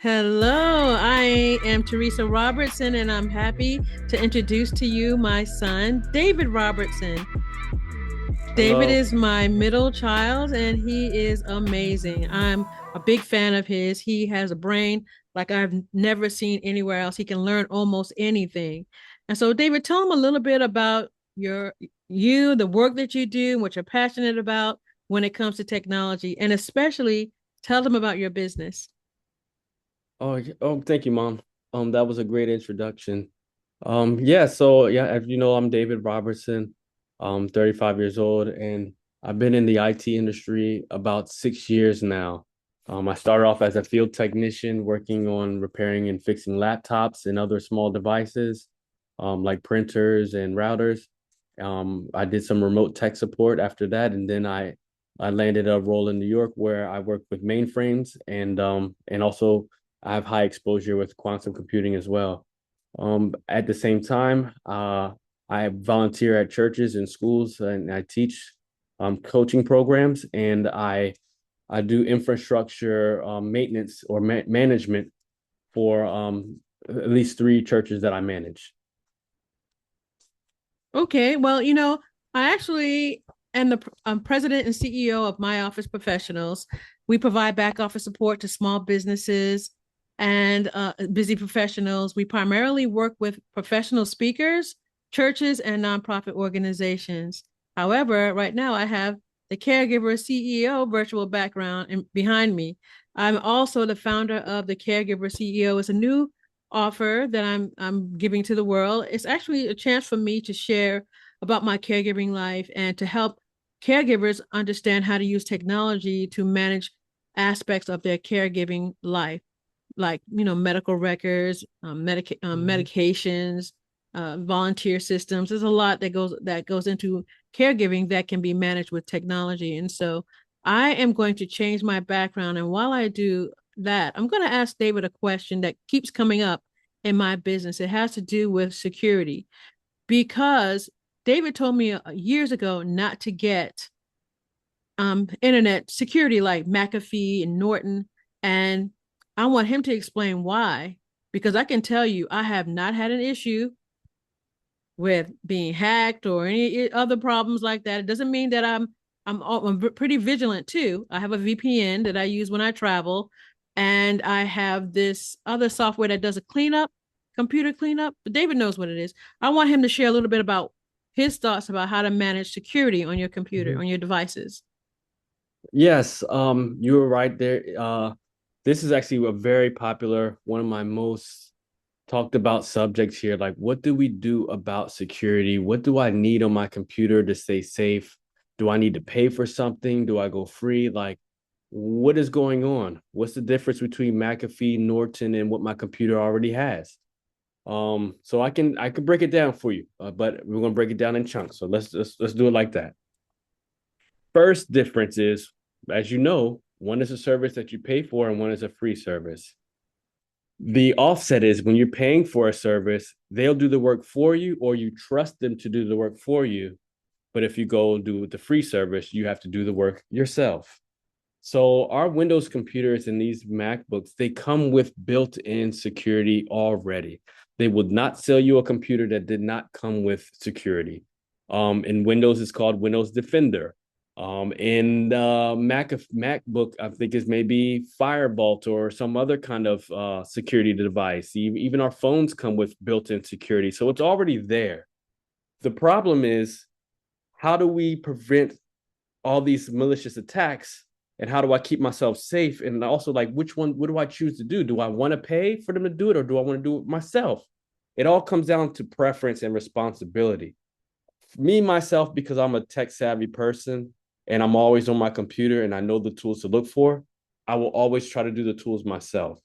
Hello, I am Teresa Robertson, and I'm happy to introduce to you my son, David Robertson. David Hello. is my middle child, and he is amazing. I'm a big fan of his. He has a brain like I've never seen anywhere else. He can learn almost anything. And so, David, tell him a little bit about the work that you do, what you're passionate about when it comes to technology, and especially tell them about your business. Thank you, Mom. That was a great introduction. So as you know, I'm David Robertson. I'm 35 years old, and I've been in the IT industry about 6 years now. I started off as a field technician working on repairing and fixing laptops and other small devices, like printers and routers. I did some remote tech support after that, and then I landed a role in New York where I worked with mainframes and also I have high exposure with quantum computing as well. At the same time, I volunteer at churches and schools, and I teach coaching programs, and I do infrastructure maintenance or management for at least three churches that I manage. Okay, well, I actually am the president and CEO of My Office Professionals. We provide back office support to small businesses and busy professionals. We primarily work with professional speakers, churches, and nonprofit organizations. However, right now I have the caregiver CEO virtual background behind me. I'm also the founder of the Caregiver CEO. It's a new offer that I'm giving to the world. It's actually a chance for me to share about my caregiving life and to help caregivers understand how to use technology to manage aspects of their caregiving life, like medical records, Mhm. medications, volunteer systems. There's a lot that goes into caregiving that can be managed with technology, and so I am going to change my background. And while I do that, I'm going to ask David a question that keeps coming up in my business. It has to do with security because David told me years ago not to get internet security like McAfee and Norton. And I want him to explain why, because I can tell you, I have not had an issue with being hacked or any other problems like that. It doesn't mean that I'm pretty vigilant too. I have a VPN that I use when I travel, and I have this other software that does a cleanup, computer cleanup. But David knows what it is. I want him to share a little bit about his thoughts about how to manage security on your computer, Mhm. on your devices. Yes, you were right there. This is actually a very popular, one of my most talked about subjects here. Like, what do we do about security? What do I need on my computer to stay safe? Do I need to pay for something? Do I go free? Like, what is going on? What's the difference between McAfee, Norton, and what my computer already has? So I can break it down for you, but we're gonna break it down in chunks. So let's do it like that. First difference is, as you know, one is a service that you pay for, and one is a free service. The offset is when you're paying for a service, they'll do the work for you, or you trust them to do the work for you. But if you go do the free service, you have to do the work yourself. So our Windows computers and these MacBooks, they come with built-in security already. They would not sell you a computer that did not come with security. In Windows, it's called Windows Defender. In MacBook, I think it's maybe Firebolt or some other kind of security device. Even our phones come with built-in security, so it's already there. The problem is, how do we prevent all these malicious attacks, and how do I keep myself safe? And also, like, what do I choose to do? Do I want to pay for them to do it, or do I want to do it myself? It all comes down to preference and responsibility. Me myself, because I'm a tech savvy person and I'm always on my computer and I know the tools to look for, I will always try to do the tools myself.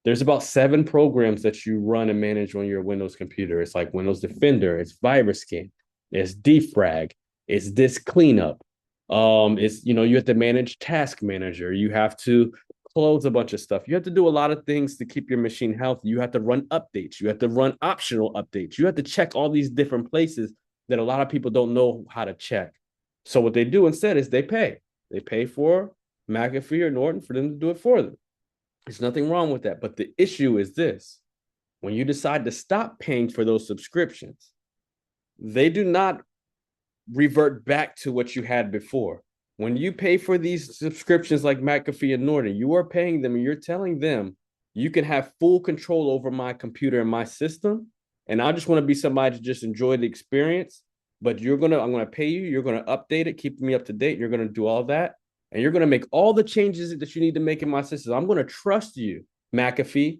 There's about seven programs that you run and manage on your Windows computer. It's like Windows Defender, it's Virus Scan, it's Defrag, it's Disk Cleanup. It's you have to manage Task Manager. You have to close a bunch of stuff. You have to do a lot of things to keep your machine healthy. You have to run updates. You have to run optional updates. You have to check all these different places that a lot of people don't know how to check. So what they do instead is they pay. They pay for McAfee or Norton for them to do it for them. There's nothing wrong with that. But the issue is this: when you decide to stop paying for those subscriptions, they do not revert back to what you had before. When you pay for these subscriptions like McAfee and Norton, you are paying them and you're telling them you can have full control over my computer and my system. And I just want to be somebody to just enjoy the experience. But I'm gonna pay you, you're gonna update it, keep me up to date, you're gonna do all that, and you're gonna make all the changes that you need to make in my system. I'm gonna trust you, McAfee,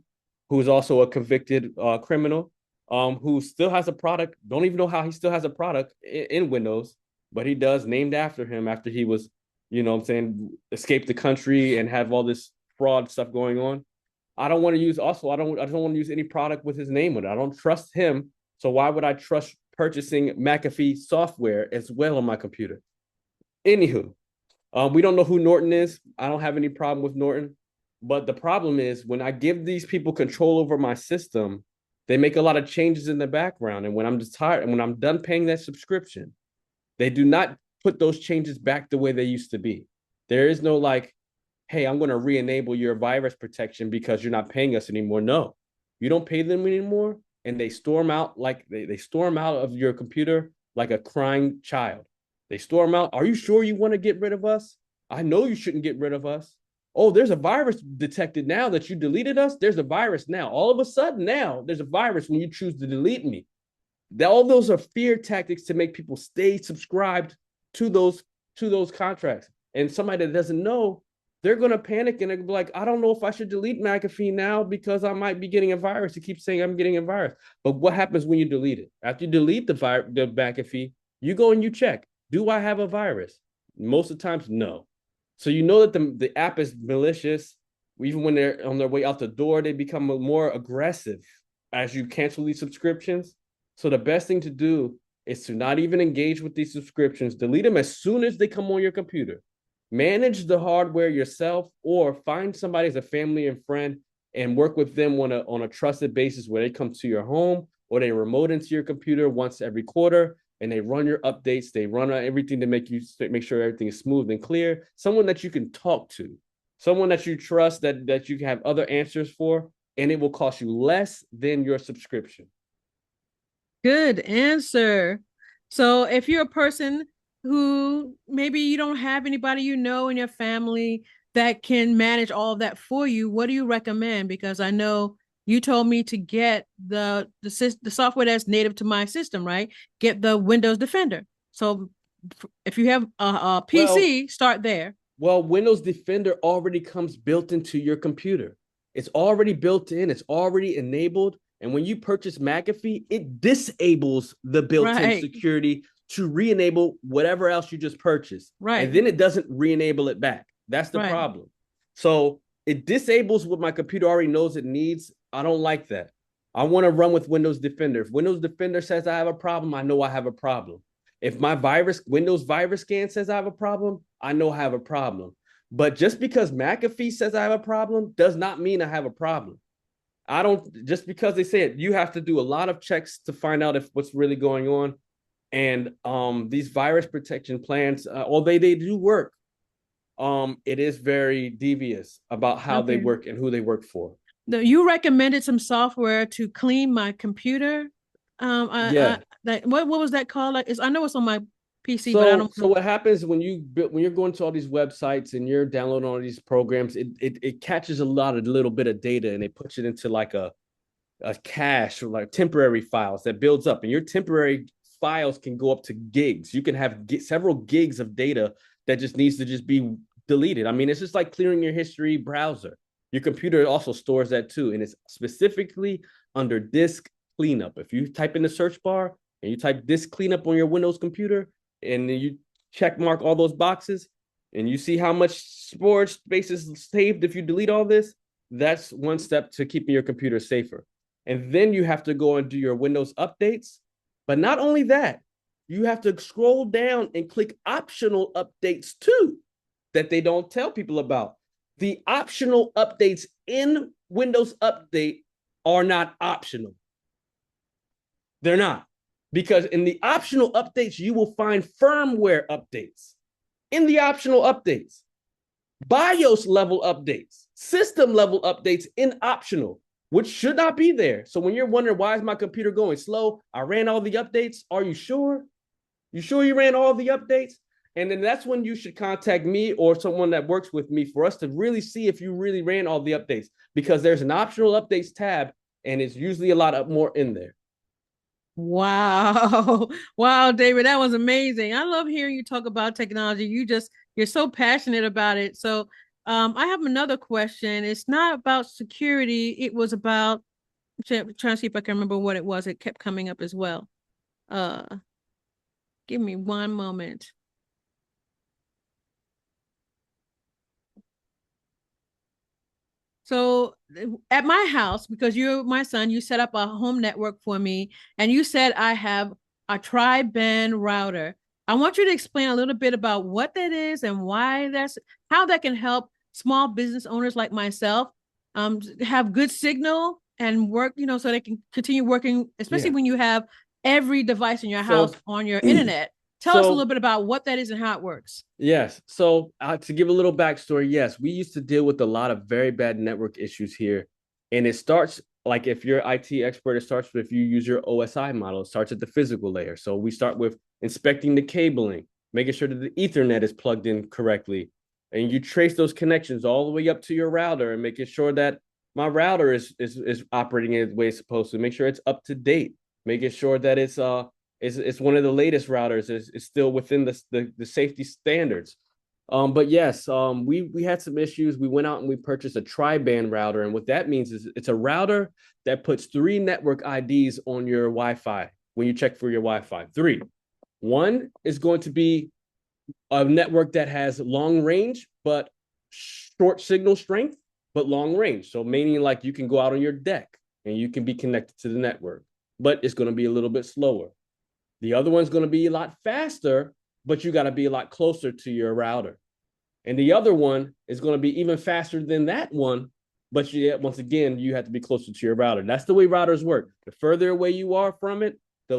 who's also a convicted criminal, who still has a product. Don't even know how he still has a product in Windows, but he does, named after him after he was, what I'm saying, escaped the country and have all this fraud stuff going on. I don't want to use also, I don't want to use any product with his name on it. I don't trust him. So why would I trust purchasing McAfee software as well on my computer? Anywho, we don't know who Norton is. I don't have any problem with Norton. But the problem is when I give these people control over my system, they make a lot of changes in the background. And when I'm just tired and when I'm done paying that subscription, they do not put those changes back the way they used to be. There is no like, hey, I'm going to re-enable your virus protection because you're not paying us anymore. No, you don't pay them anymore. And they storm out like they storm out of your computer like a crying child. They storm out. Are you sure you want to get rid of us? I know you shouldn't get rid of us. Oh, there's a virus detected now that you deleted us. There's a virus now. All of a sudden now there's a virus when you choose to delete me. All those are fear tactics to make people stay subscribed to those contracts. And somebody that doesn't know, they're gonna panic and they're gonna be like, I don't know if I should delete McAfee now because I might be getting a virus. It keeps saying I'm getting a virus. But what happens when you delete it? After you delete the McAfee, you go and you check. Do I have a virus? Most of the times, no. So you know that the app is malicious. Even when they're on their way out the door, they become more aggressive as you cancel these subscriptions. So the best thing to do is to not even engage with these subscriptions. Delete them as soon as they come on your computer. Manage the hardware yourself or find somebody as a family and friend and work with them on a trusted basis where they come to your home or they remote into your computer once every quarter and they run your updates. They run everything to make sure everything is smooth and clear. Someone that you can talk to, someone that you trust that you can have other answers for, and it will cost you less than your subscription. Good answer. So if you're a person who maybe you don't have anybody you know in your family that can manage all of that for you, what do you recommend? Because I know you told me to get the software that's native to my system, right? Get the Windows Defender. So if you have a Well, PC, start there. Well, Windows Defender already comes built into your computer. It's already built in, it's already enabled. And when you purchase McAfee, it disables the built in Right, security to re enable whatever else you just purchased. And right, then it doesn't re enable it back. That's the right. problem. So it disables what my computer already knows it needs. I don't like that. I want to run with Windows Defender. If Windows Defender says I have a problem, I know I have a problem. If my Windows virus scan says I have a problem, I know I have a problem. But just because McAfee says I have a problem does not mean I have a problem. I don't, just because they say it, you have to do a lot of checks to find out if what's really going on. And these virus protection plans, although they do work, it is very devious about how they Okay. work and who they work for. No, you recommended some software to clean my computer. Yeah. What was that called? Like, I know it's on my PC, but I So don't so know. what happens when you're going to all these websites and you're downloading all these programs, it catches a little bit of data and it puts it into like a cache or like temporary files that builds up, and your temporary files can go up to gigs. You can have several gigs of data that just needs to just be deleted. I mean, it's just like clearing your history browser. Your computer also stores that too, and it's specifically under disk cleanup. If you type in the search bar and you type disk cleanup on your Windows computer, and then you check mark all those boxes, and you see how much storage space is saved if you delete all this, that's one step to keeping your computer safer. And then you have to go and do your Windows updates. But not only that, you have to scroll down and click optional updates too, that they don't tell people about. The optional updates in Windows Update are not optional. They're not. Because in the optional updates, you will find firmware updates in the optional updates, BIOS level updates, system level updates in optional, which should not be there. So when you're wondering why is my computer going slow, I ran all the updates. Are you sure? You sure you ran all the updates? And then that's when you should contact me or someone that works with me for us to really see if you really ran all the updates, because there's an optional updates tab and it's usually a lot more in there. Wow. Wow, David, that was amazing. I love hearing you talk about technology. You're so passionate about it. So, I have another question. It's not about security. It was about trying to see if I can remember what it was. It kept coming up as well. Uh, Give me one moment. So at my house, because you're my son, you set up a home network for me, and you said I have a tri-band router. I want you to explain a little bit about what that is and why that's how that can help small business owners like myself have good signal and work, so they can continue working, especially Yeah. when you have every device in your house So, on your internet. Tell us a little so bit about what that is and how it works. yes. So to give a little backstory, yes, we used to deal with a lot of very bad network issues here. And it starts like if you're IT expert, it starts with if you use your OSI model, it starts at the physical layer. So we start with inspecting the cabling, making sure that the Ethernet is plugged in correctly. And you trace those connections all the way up to your router and making sure that my router is operating in the way it's supposed to, make sure it's up to date, making sure that it's one of the latest routers. It's still within the safety standards. But yes, we had some issues. We went out and we purchased a tri-band router, and what that means is it's a router that puts three network IDs on your Wi-Fi when you check for your Wi-Fi. Three. One is going to be a network that has long range but short signal strength, but long range. So meaning like you can go out on your deck and you can be connected to the network, but it's going to be a little bit slower. The other one's going to be a lot faster, but you got to be a lot closer to your router. And the other one is going to be even faster than that one, but once again, you have to be closer to your router. That's the way routers work. The further away you are from it, the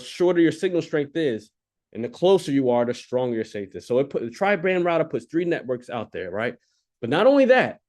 shorter your signal strength is, and the closer you are, the stronger your safety is. So the tri-band router puts three networks out there, right? But not only that,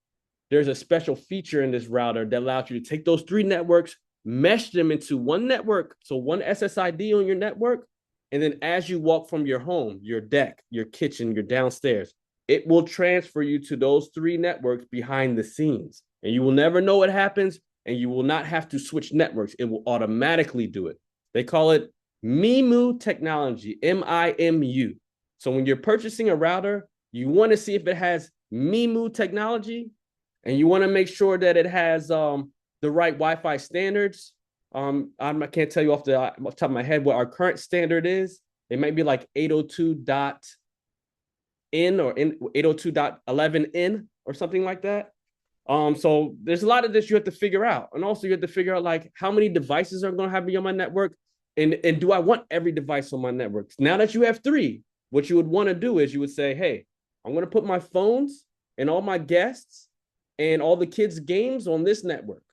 there's a special feature in this router that allows you to take those three networks, mesh them into one network, so one SSID on your network, and then as you walk from your home, your deck, your kitchen, your downstairs, it will transfer you to those three networks behind the scenes. And you will never know what happens, and you will not have to switch networks. It will automatically do it. They call it MIMU technology, MIMU. So when you're purchasing a router, you want to see if it has MIMU technology, and you want to make sure that it has the right Wi-Fi standards. I can't tell you off the top of my head what our current standard is. It might be like 802.in or 802.11n or something like that. So there's a lot of this you have to figure out. And also you have to figure out like how many devices are going to have me on my network, and do I want every device on my network? Now that you have three, what you would want to do is you would say, hey, I'm going to put my phones and all my guests and all the kids' games on this network.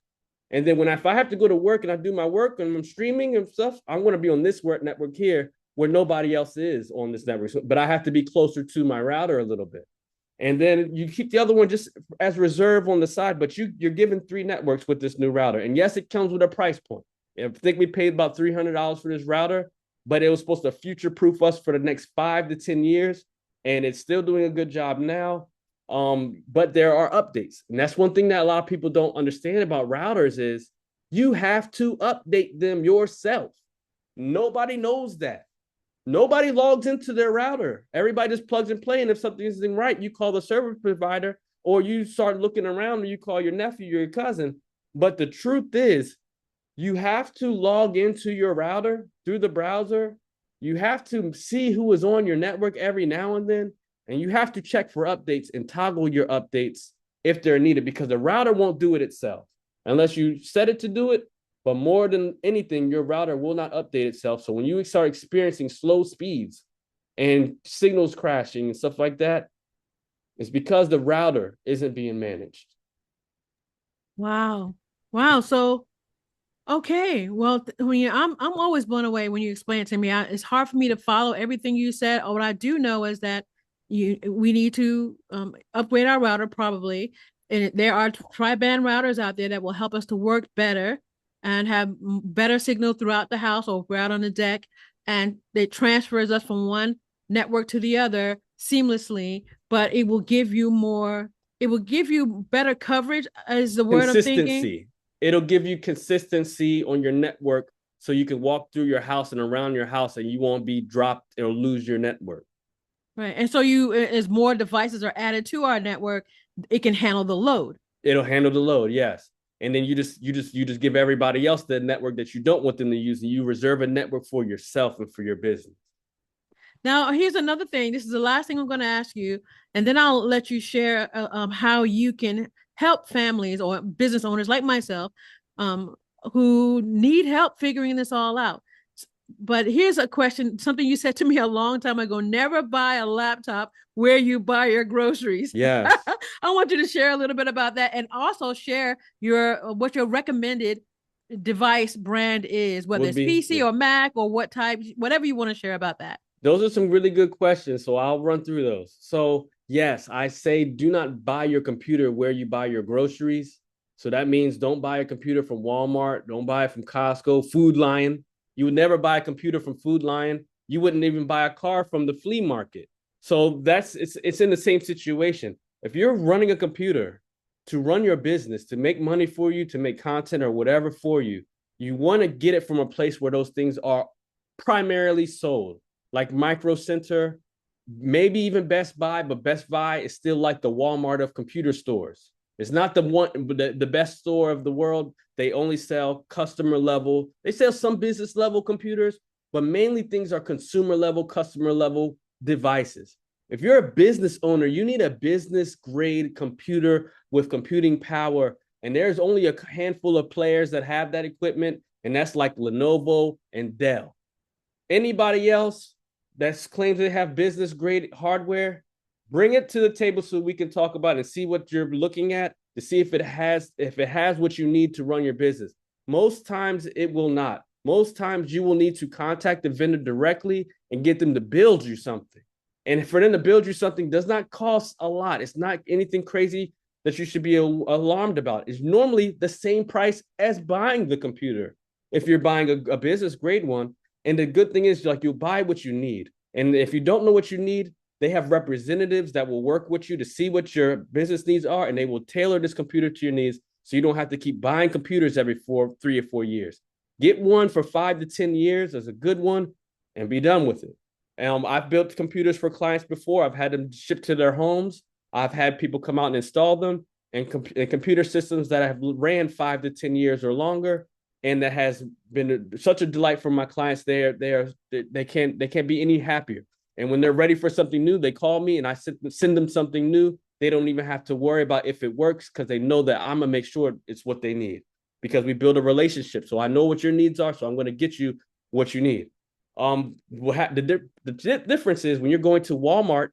And then if I have to go to work and I do my work and I'm streaming and stuff, I'm going to be on this network here where nobody else is on this network. But I have to be closer to my router a little bit. And then you keep the other one just as reserve on the side, but you're given three networks with this new router. And yes, it comes with a price point. I think we paid about $300 for this router, but it was supposed to future-proof us for the next 5 to 10 years. And it's still doing a good job now. But there are updates. And that's one thing that a lot of people don't understand about routers is you have to update them yourself. Nobody knows that. Nobody logs into their router. Everybody just plugs and plays. And if something isn't right, you call the service provider or you start looking around or you call your nephew or your cousin. But the truth is, you have to log into your router through the browser. You have to see who is on your network every now and then. And you have to check for updates and toggle your updates if they're needed, because the router won't do it itself unless you set it to do it. But more than anything, your router will not update itself. So when you start experiencing slow speeds and signals crashing and stuff like that, it's because the router isn't being managed. Wow. Wow. So okay. Well, I'm always blown away when you explain it to me. It's hard for me to follow everything you said. What I do know is that we need to upgrade our router probably. And there are tri-band routers out there that will help us to work better and have better signal throughout the house or if we're out on the deck. And it transfers us from one network to the other seamlessly, but it will give you more, it will give you better coverage, is the word I'm thinking. Consistency. It'll give you consistency on your network so you can walk through your house and around your house and you won't be dropped or lose your network. Right. And so as more devices are added to our network, it can handle the load. It'll handle the load, yes. And then you just give everybody else the network that you don't want them to use, and you reserve a network for yourself and for your business. Now, here's another thing. This is the last thing I'm going to ask you, and then I'll let you share how you can help families or business owners like myself um, who need help figuring this all out. But here's a question, something you said to me a long time ago: never buy a laptop where you buy your groceries. Yes. I want you to share a little bit about that, and also share your what your recommended device brand is, whether Would it's be, PC yeah. or Mac or what type, whatever you want to share about that. Those are some really good questions. So I'll run through those. So, yes, I say do not buy your computer where you buy your groceries. So that means don't buy a computer from Walmart, don't buy it from Costco, Food Lion. You would never buy a computer from Food Lion. You wouldn't even buy a car from the flea market. So it's in the same situation. If you're running a computer to run your business, to make money for you, to make content or whatever for you, you want to get it from a place where those things are primarily sold, like Micro Center, maybe even Best Buy, but Best Buy is still like the Walmart of computer stores. It's not the best store of the world. They only sell customer level. They sell some business level computers, but mainly things are consumer level, customer level devices. If you're a business owner, you need a business grade computer with computing power. And there's only a handful of players that have that equipment, and that's like Lenovo and Dell. Anybody else that claims they have business grade hardware, bring it to the table so we can talk about it and see what you're looking at to see if it has what you need to run your business. Most times it will not. Most times you will need to contact the vendor directly and get them to build you something. And for them to build you something does not cost a lot. It's not anything crazy that you should be alarmed about. It's normally the same price as buying the computer if you're buying a business grade one. And the good thing is, like, you'll buy what you need. And if you don't know what you need, they have representatives that will work with you to see what your business needs are, and they will tailor this computer to your needs so you don't have to keep buying computers every 3 or 4 years. Get one for 5 to 10 years as a good one and be done with it. I've built computers for clients before. I've had them shipped to their homes. I've had people come out and install them, and computer systems that have ran 5 to 10 years or longer, and that has been such a delight for my clients. They can't be any happier. And when they're ready for something new, they call me and I send them something new. They don't even have to worry about if it works because they know that I'm gonna make sure it's what they need, because we build a relationship. So I know what your needs are, so I'm gonna get you what you need. The difference is when you're going to Walmart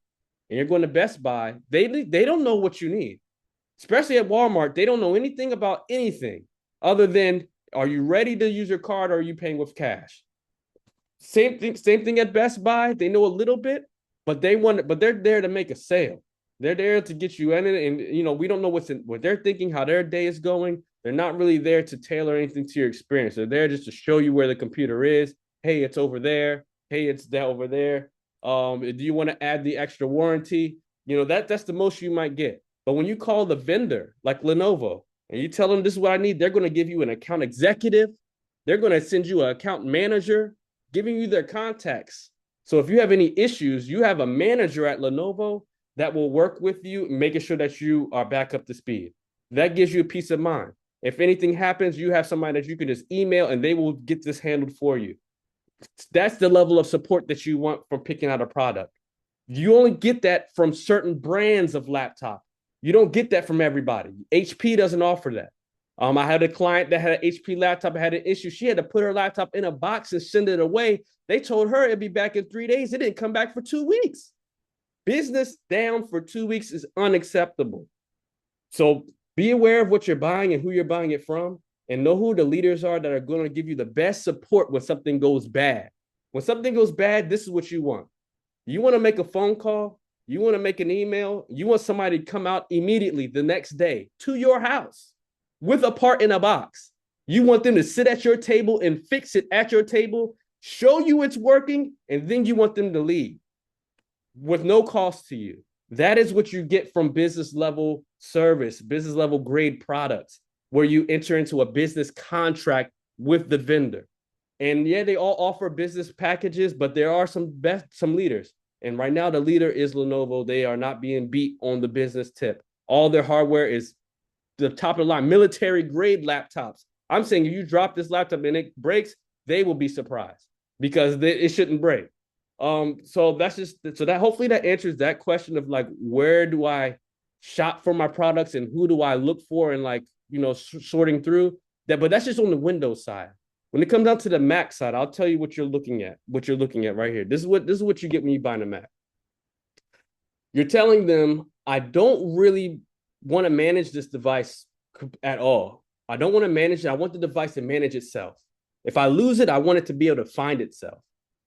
and you're going to Best Buy, they don't know what you need. Especially at Walmart, they don't know anything about anything other than, are you ready to use your card or are you paying with cash? Same thing at Best Buy. They know a little bit, but they're there to make a sale. They're there to get you in it, and we don't know what they're thinking, how their day is going. They're not really there to tailor anything to your experience. They're there just to show you where the computer is. Hey, it's over there. Hey, it's that over there. Do you want to add the extra warranty? That's the most you might get. But when you call the vendor like Lenovo and you tell them this is what I need, they're going to give you an account executive. They're going to send you an account manager, giving you their contacts. So if you have any issues, you have a manager at Lenovo that will work with you, making sure that you are back up to speed. That gives you a peace of mind. If anything happens, you have somebody that you can just email and they will get this handled for you. That's the level of support that you want from picking out a product. You only get that from certain brands of laptop. You don't get that from everybody. HP doesn't offer that. I had a client that had an HP laptop, had an issue. She had to put her laptop in a box and send it away. They told her it'd be back in 3 days. It didn't come back for 2 weeks. Business down for 2 weeks is unacceptable. So be aware of what you're buying and who you're buying it from, and know who the leaders are that are going to give you the best support when something goes bad. When something goes bad, this is what you want. You want to make a phone call? You want to make an email, you want somebody to come out immediately the next day to your house with a part in a box. You want them to sit at your table and fix it at your table, show you it's working, and then you want them to leave with no cost to you. That is what you get from business level service, business level grade products, where you enter into a business contract with the vendor. And yeah, they all offer business packages, but there are some leaders. And right now, the leader is Lenovo. They are not being beat on the business tip. All their hardware is the top of the line, military grade laptops. I'm saying if you drop this laptop and it breaks, they will be surprised because it shouldn't break. So that's just so that hopefully that answers that question of like where do I shop for my products and who do I look for and like sorting through that. But that's just on the Windows side. When it comes down to the Mac side, I'll tell you what you're looking at. What you're looking at right here. This is what you get when you buy a Mac. You're telling them I don't really want to manage this device at all. I don't want to manage it. I want the device to manage itself. If I lose it, I want it to be able to find itself.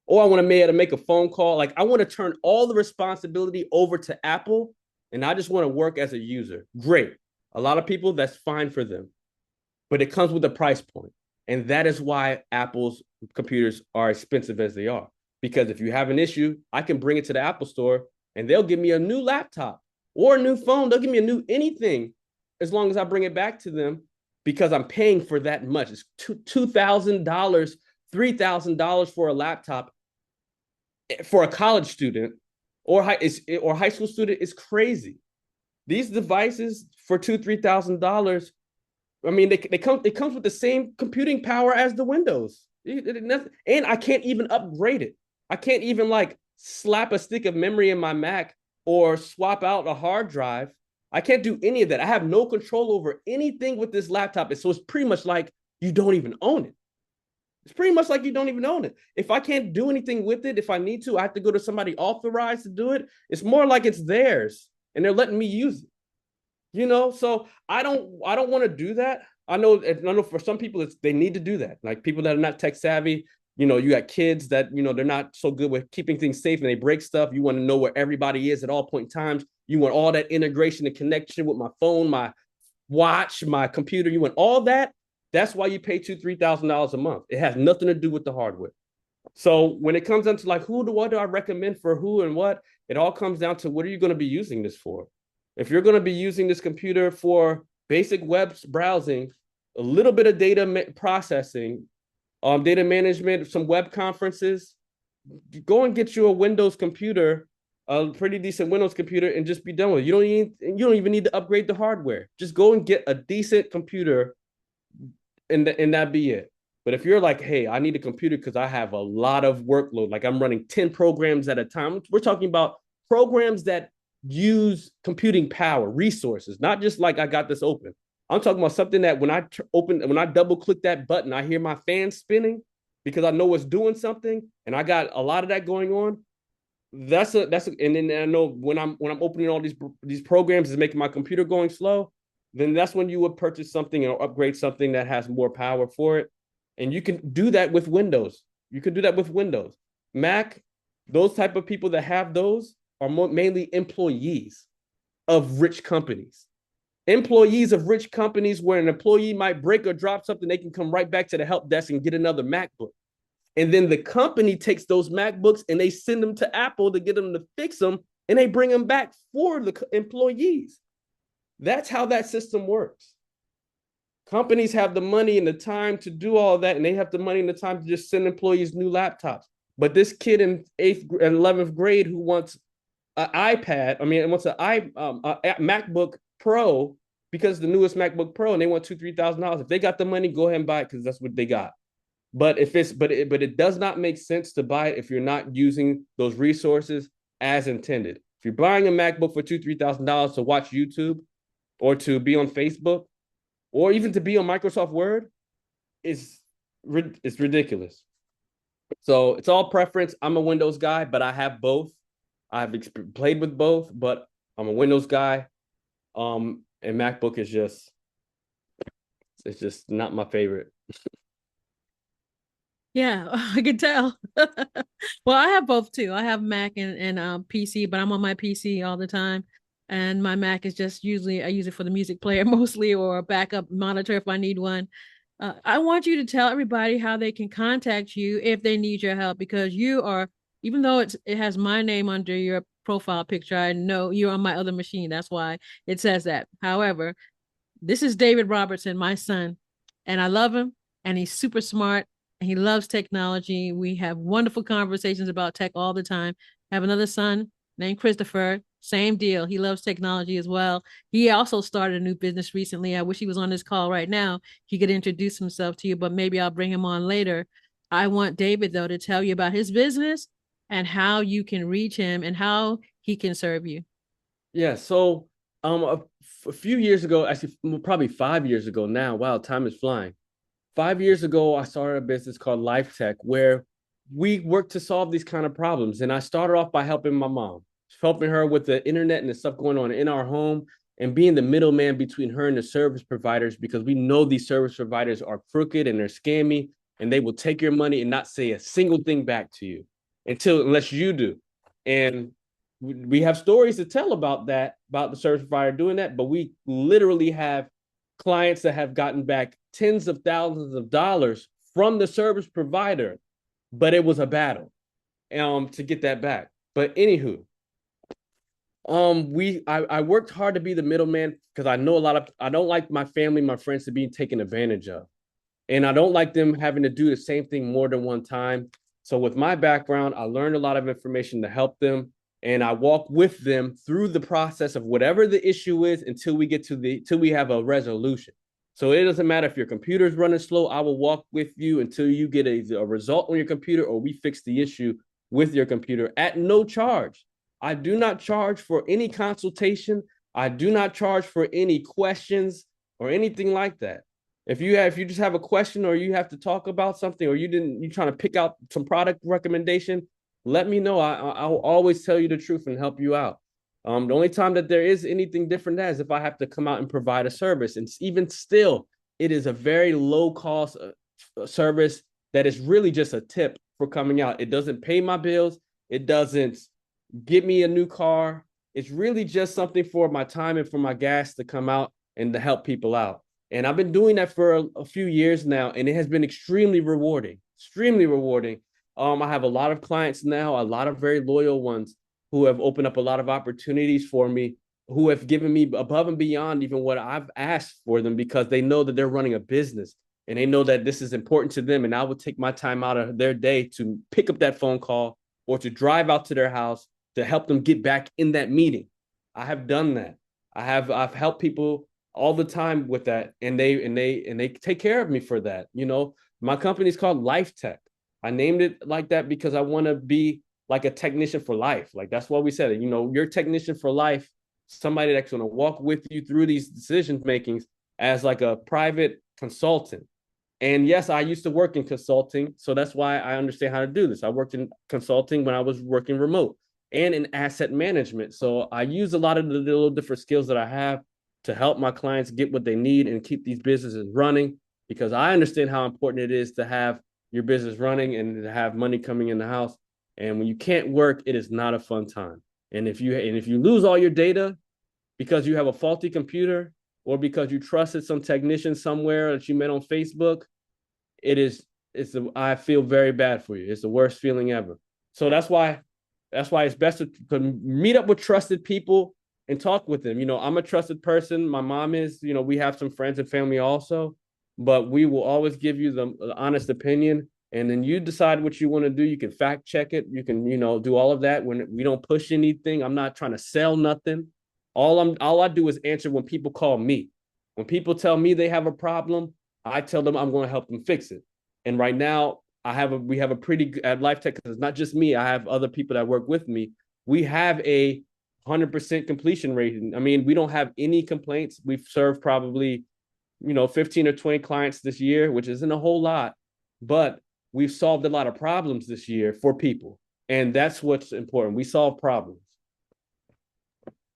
Or I want to be able to make a phone call. Like I want to turn all the responsibility over to Apple and I just want to work as a user. Great. A lot of people, that's fine for them. But it comes with a price point. And that is why Apple's computers are expensive as they are. Because if you have an issue, I can bring it to the Apple store and they'll give me a new laptop or a new phone. They'll give me a new anything as long as I bring it back to them because I'm paying for that much. It's $2,000, $3,000 for a laptop for a college student or high school student is crazy. These devices for $2,000, $3,000. I mean, it comes with the same computing power as the Windows, and I can't even upgrade it. I can't even like slap a stick of memory in my Mac or swap out a hard drive. I can't do any of that. I have no control over anything with this laptop. So it's pretty much like you don't even own it. It's pretty much like you don't even own it. If I can't do anything with it, if I need to, I have to go to somebody authorized to do it. It's more like it's theirs and they're letting me use it. So I don't want to do that. I know for some people they need to do that, like people that are not tech savvy. You got kids that they're not so good with keeping things safe and they break stuff. You want to know where everybody is at all point in times. You want all that integration and connection with my phone, my watch, my computer. You want all that. That's why you pay $2,000-$3,000 a month. It has nothing to do with the hardware. So when it comes down to like what do I recommend for who and what, it all comes down to what are you going to be using this for? If you're going to be using this computer for basic web browsing, a little bit of data processing, data management, some web conferences, go and get you a Windows computer, a pretty decent Windows computer, and just be done with it. You don't even need to upgrade the hardware. Just go and get a decent computer, and that be it. But if you're like, hey, I need a computer because I have a lot of workload, like I'm running 10 programs at a time. We're talking about programs that use computing power, resources, not just like I got this open. I'm talking about something that when I double click that button, I hear my fan spinning because I know it's doing something, and I got a lot of that going on. And then I know when I'm opening all these programs is making my computer going slow. Then that's when you would purchase something or upgrade something that has more power for it, and you can do that with Windows. You can do that with Windows, Mac. Those type of people that have those are mainly employees of rich companies. Employees of rich companies where an employee might break or drop something, they can come right back to the help desk and get another MacBook. And then the company takes those MacBooks and they send them to Apple to get them to fix them, and they bring them back for the employees. That's how that system works. Companies have the money and the time to do all that, and they have the money and the time to just send employees new laptops. But this kid in 8th and 11th grade who wants an iPad, wants a MacBook Pro because the newest MacBook Pro, and they want $2,000-$3,000. If they got the money, go ahead and buy it because that's what they got. But it does not make sense to buy it if you're not using those resources as intended. If you're buying a MacBook for $2,000-$3,000 to watch YouTube or to be on Facebook or even to be on Microsoft Word, it's ridiculous. So it's all preference. I'm a Windows guy, but I have both. I've played with both, but I'm a Windows guy. And MacBook is just not my favorite. Yeah, I can tell. Well, I have both too. I have Mac and PC, but I'm on my PC all the time. And my Mac is just usually I use it for the music player mostly or a backup monitor if I need one. I want you to tell everybody how they can contact you if they need your help because you are, even though it has my name under your profile picture, I know you're on my other machine. That's why it says that. However, this is David Robertson, my son, and I love him, and he's super smart, and he loves technology. We have wonderful conversations about tech all the time. I have another son named Christopher, same deal. He loves technology as well. He also started a new business recently. I wish he was on this call right now. He could introduce himself to you, but maybe I'll bring him on later. I want David, though, to tell you about his business and how you can reach him and how he can serve you. Yeah, so a few years ago, actually probably 5 years ago now, wow, time is flying. 5 years ago, I started a business called LifeTech where we work to solve these kind of problems. And I started off by helping my mom, helping her with the internet and the stuff going on in our home and being the middleman between her and the service providers because we know these service providers are crooked and they're scammy and they will take your money and not say a single thing back to you unless you do. And we have stories to tell about that, about the service provider doing that, but we literally have clients that have gotten back tens of thousands of dollars from the service provider, but it was a battle to get that back. But anywho, I worked hard to be the middleman because I know I don't like my family, my friends to be taken advantage of. And I don't like them having to do the same thing more than one time. So with my background, I learned a lot of information to help them. And I walk with them through the process of whatever the issue is until we get to till we have a resolution. So it doesn't matter if your computer is running slow, I will walk with you until you get a result on your computer or we fix the issue with your computer at no charge. I do not charge for any consultation. I do not charge for any questions or anything like that. If you just have a question or you have to talk about something or you're trying to pick out some product recommendation, let me know. I'll always tell you the truth and help you out. The only time that there is anything different is if I have to come out and provide a service, and even still, it is a very low cost service that is really just a tip for coming out. It doesn't pay my bills. It doesn't get me a new car. It's really just something for my time and for my gas to come out and to help people out. And I've been doing that for a few years now, and it has been extremely rewarding. Extremely rewarding. I have a lot of clients now, a lot of very loyal ones who have opened up a lot of opportunities for me, who have given me above and beyond even what I've asked for them because they know that they're running a business and they know that this is important to them. And I will take my time out of their day to pick up that phone call or to drive out to their house to help them get back in that meeting. I have done that. I've helped people all the time with that, and they take care of me for that. You know, my company is called LifeTech. I named it like that because I want to be like a technician for life. Like that's what we said. You know, you're a technician for life, somebody that's going to walk with you through these decision makings as like a private consultant. And yes, I used to work in consulting, so that's why I understand how to do this. I worked in consulting when I was working remote and in asset management. So I use a lot of the little different skills that I have to help my clients get what they need and keep these businesses running because I understand how important it is to have your business running and to have money coming in the house. And when you can't work, it is not a fun time. And if you lose all your data because you have a faulty computer or because you trusted some technician somewhere that you met on Facebook, I feel very bad for you. It's the worst feeling ever. So that's why it's best to meet up with trusted people and talk with them. You know, I'm a trusted person. My mom is, you know, we have some friends and family also, but we will always give you the honest opinion. And then you decide what you want to do. You can fact check it. You can, you know, do all of that when we don't push anything. I'm not trying to sell nothing. All I do is answer when people call me. When people tell me they have a problem, I tell them I'm going to help them fix it. And right now, we have a pretty at LifeTech because it's not just me. I have other people that work with me. We have a 100% completion rate. I mean, we don't have any complaints. We've served probably 15 or 20 clients this year, which isn't a whole lot, but we've solved a lot of problems this year for people, and that's what's important. We solve problems.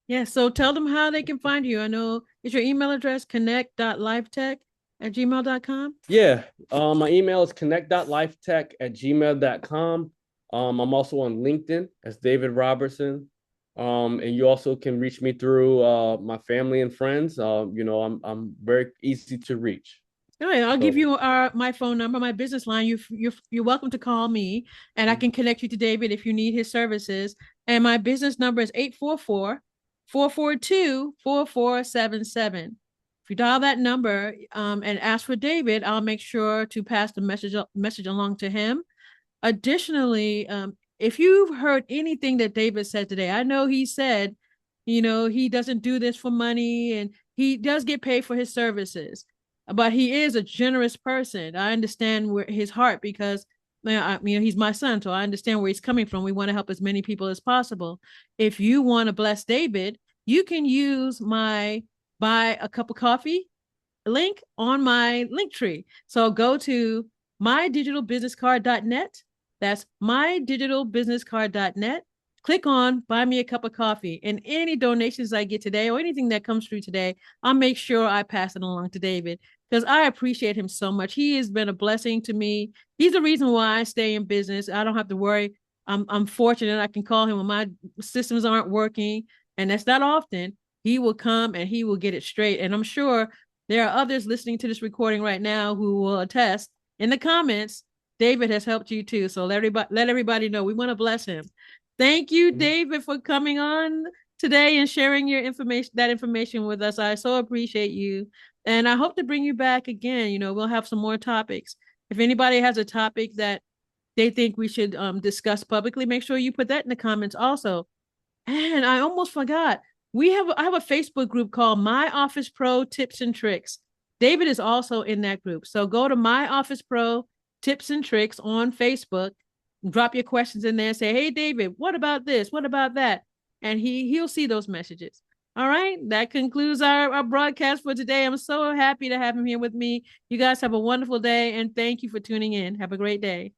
Yeah, so tell them how they can find you. I know is your email address connect.lifetech. at gmail.com. Yeah. My email is connect.lifetech@gmail.com. I'm also on LinkedIn as David Robertson. And you also can reach me through my family and friends. I'm very easy to reach. All right, I'll give So you my phone number, my business line. You're welcome to call me, and I can connect you to David if you need his services. And my business number is 844-442-4477. If you dial that number and ask for David, I'll make sure to pass the message along to him. Additionally, if you've heard anything that David said today, I know he said, he doesn't do this for money and he does get paid for his services, but he is a generous person. I understand where his heart because he's my son, so I understand where he's coming from. We want to help as many people as possible. If you want to bless David, you can use my buy a cup of coffee link on my link tree. So go to mydigitalbusinesscard.net. That's mydigitalbusinesscard.net. Click on buy me a cup of coffee, and any donations I get today or anything that comes through today, I'll make sure I pass it along to David because I appreciate him so much. He has been a blessing to me. He's the reason why I stay in business. I don't have to worry. I'm fortunate. I can call him when my systems aren't working, and that's not often. He will come and he will get it straight. And I'm sure there are others listening to this recording right now who will attest in the comments. David has helped you too. So let everybody know we want to bless him. Thank you, David, for coming on today and sharing that information with us. I so appreciate you. And I hope to bring you back again. We'll have some more topics. If anybody has a topic that they think we should discuss publicly, make sure you put that in the comments also. And I almost forgot. I have a Facebook group called My Office Pro Tips and Tricks. David is also in that group. So go to My Office Pro Tips and Tricks on Facebook, drop your questions in there, say, "Hey David, what about this? What about that?" And he'll see those messages. All right. That concludes our broadcast for today. I'm so happy to have him here with me. You guys have a wonderful day and thank you for tuning in. Have a great day.